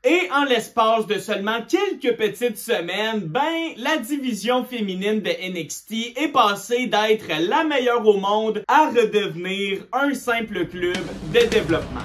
Et en l'espace de seulement quelques petites semaines, ben, la division féminine de NXT est passée d'être la meilleure au monde à redevenir un simple club de développement.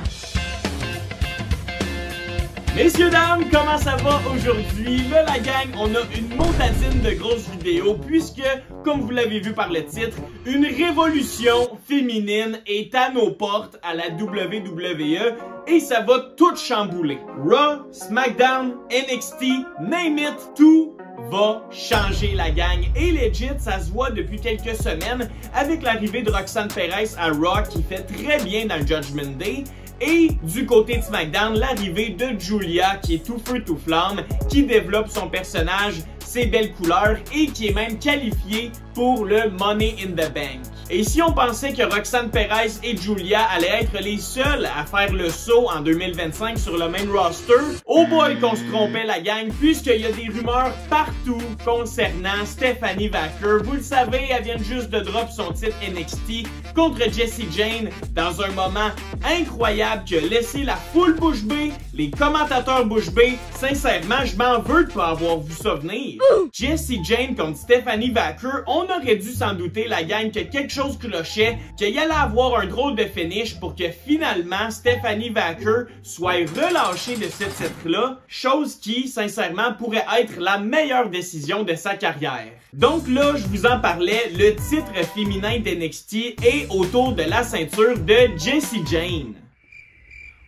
Messieurs, dames, comment ça va aujourd'hui? Là, la gang, on a une montadine de grosses vidéos puisque, comme vous l'avez vu par le titre, une révolution féminine est à nos portes à la WWE et ça va tout chambouler. Raw, SmackDown, NXT, name it, tout va changer la gang. Et legit, ça se voit depuis quelques semaines avec l'arrivée de Roxanne Perez à Raw qui fait très bien dans le Judgment Day. Et du côté de SmackDown, l'arrivée de Giulia qui est tout feu tout flamme, qui développe son personnage, ses belles couleurs et qui est même qualifiée pour le Money in the Bank. Et si on pensait que Roxanne Perez et Giulia allaient être les seuls à faire le saut en 2025 sur le même roster, oh boy qu'on se trompait la gang, puisqu'il y a des rumeurs partout concernant Stephanie Vaquer. Vous le savez, elle vient juste de drop son titre NXT contre Jessie Jane dans un moment incroyable qui a laissé la foule bouche bée, les commentateurs bouche bée. Sincèrement, je m'en veux de pas avoir vu ça venir. Jessie Jane contre Stephanie Vaquer, on aurait dû s'en douter la gang que quelque chose clochait, qu'il allait avoir un drôle de finish pour que finalement Stephanie Vaquer soit relâchée de ce titre-là, chose qui, sincèrement, pourrait être la meilleure décision de sa carrière. Donc là, je vous en parlais, le titre féminin d'NXT est autour de la ceinture de Jessie Jane.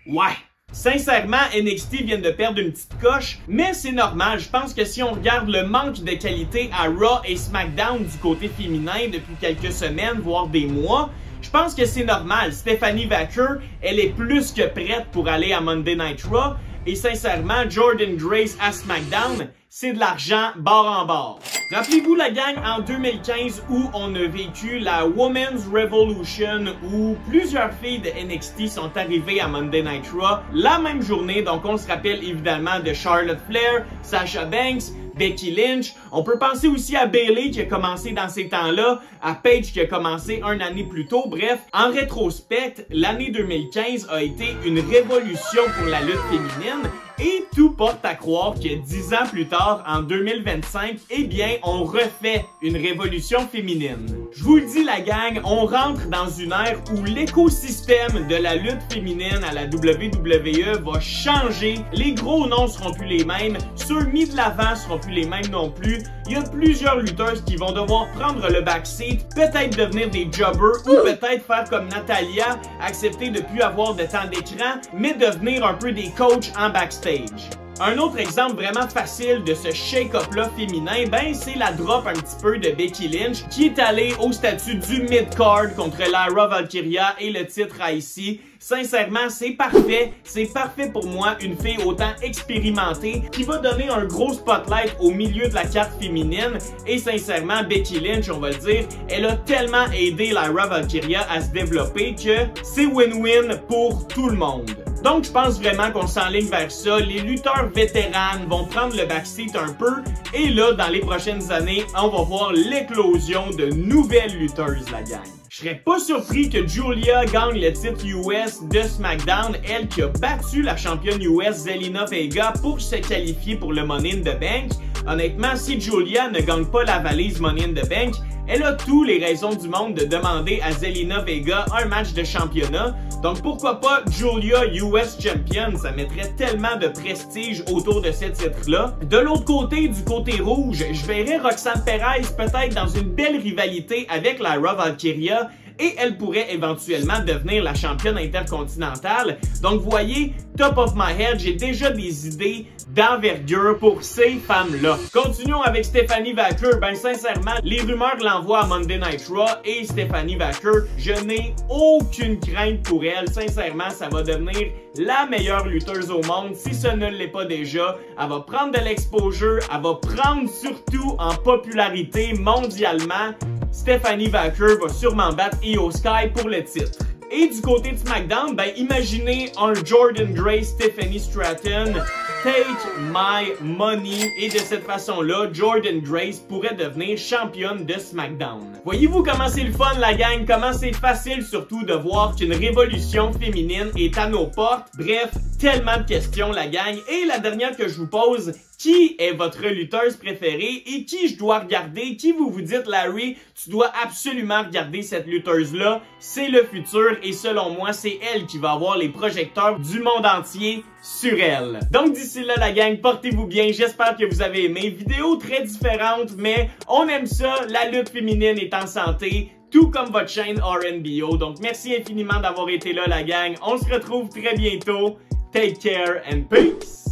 Ouais. Sincèrement, NXT vient de perdre une petite coche, mais c'est normal. Je pense que si on regarde le manque de qualité à Raw et SmackDown du côté féminin depuis quelques semaines, voire des mois, je pense que c'est normal. Stephanie Vaquer, elle est plus que prête pour aller à Monday Night Raw. Et sincèrement, Jordynne Grace à SmackDown, c'est de l'argent bord en bord. Rappelez-vous la gang en 2015 où on a vécu la Women's Revolution où plusieurs filles de NXT sont arrivées à Monday Night Raw la même journée. Donc on se rappelle évidemment de Charlotte Flair, Sasha Banks, Becky Lynch. On peut penser aussi à Bayley qui a commencé dans ces temps-là, à Paige qui a commencé une année plus tôt. Bref, en rétrospect, l'année 2015 a été une révolution pour la lutte féminine. Et tout porte à croire que 10 ans plus tard, en 2025, eh bien, on refait une révolution féminine. Je vous le dis la gang, on rentre dans une ère où l'écosystème de la lutte féminine à la WWE va changer. Les gros noms seront plus les mêmes, ceux mis de l'avant seront plus les mêmes non plus. Il y a plusieurs lutteuses qui vont devoir prendre le backseat, peut-être devenir des jobbers ou peut-être faire comme Natalya, accepter de plus avoir de temps d'écran, mais devenir un peu des coachs en backstage. Un autre exemple vraiment facile de ce shake-up-là féminin, ben c'est la drop un petit peu de Becky Lynch qui est allée au statut du mid-card contre Lyra Valkyria et le titre IC. Sincèrement, c'est parfait pour moi, une fille autant expérimentée qui va donner un gros spotlight au milieu de la carte féminine. Et sincèrement, Becky Lynch, on va le dire, elle a tellement aidé Lyra Valkyria à se développer que c'est win-win pour tout le monde. Donc, je pense vraiment qu'on s'enligne vers ça. Les lutteurs vétérans vont prendre le backseat un peu. Et là, dans les prochaines années, on va voir l'éclosion de nouvelles lutteuses, la gang. Je serais pas surpris que Giulia gagne le titre US de SmackDown, elle qui a battu la championne US Zelina Vega pour se qualifier pour le Money in the Bank. Honnêtement, si Giulia ne gagne pas la valise Money in the Bank, elle a toutes les raisons du monde de demander à Zelina Vega un match de championnat. Donc pourquoi pas Giulia US Champion, ça mettrait tellement de prestige autour de ce titre-là. De l'autre côté, du côté rouge, je verrais Roxanne Perez peut-être dans une belle rivalité avec Lyra Valkyria. Et elle pourrait éventuellement devenir la championne intercontinentale. Donc vous voyez, top of my head, j'ai déjà des idées d'envergure pour ces femmes-là. Continuons avec Stephanie Vaquer. Ben sincèrement, les rumeurs l'envoient à Monday Night Raw et Stephanie Vaquer, je n'ai aucune crainte pour elle. Sincèrement, ça va devenir la meilleure lutteuse au monde. Si ce ne l'est pas déjà, elle va prendre de l'exposure, elle va prendre surtout en popularité mondialement. Stephanie Vaquer va sûrement battre Io Sky pour le titre. Et du côté de SmackDown, ben imaginez un Jordynne Grace, Stephanie Stratton, Take My Money, et de cette façon-là, Jordynne Grace pourrait devenir championne de SmackDown. Voyez-vous comment c'est le fun la gang, comment c'est facile surtout de voir qu'une révolution féminine est à nos portes. Bref, tellement de questions la gang. Et la dernière que je vous pose, qui est votre lutteuse préférée et qui je dois regarder? Qui vous dites, Larry, tu dois absolument regarder cette lutteuse-là? C'est le futur et selon moi, c'est elle qui va avoir les projecteurs du monde entier sur elle. Donc d'ici là, la gang, portez-vous bien. J'espère que vous avez aimé. Vidéo très différente, mais on aime ça. La lutte féminine est en santé, tout comme votre chaîne RNBO. Donc merci infiniment d'avoir été là, la gang. On se retrouve très bientôt. Take care and peace!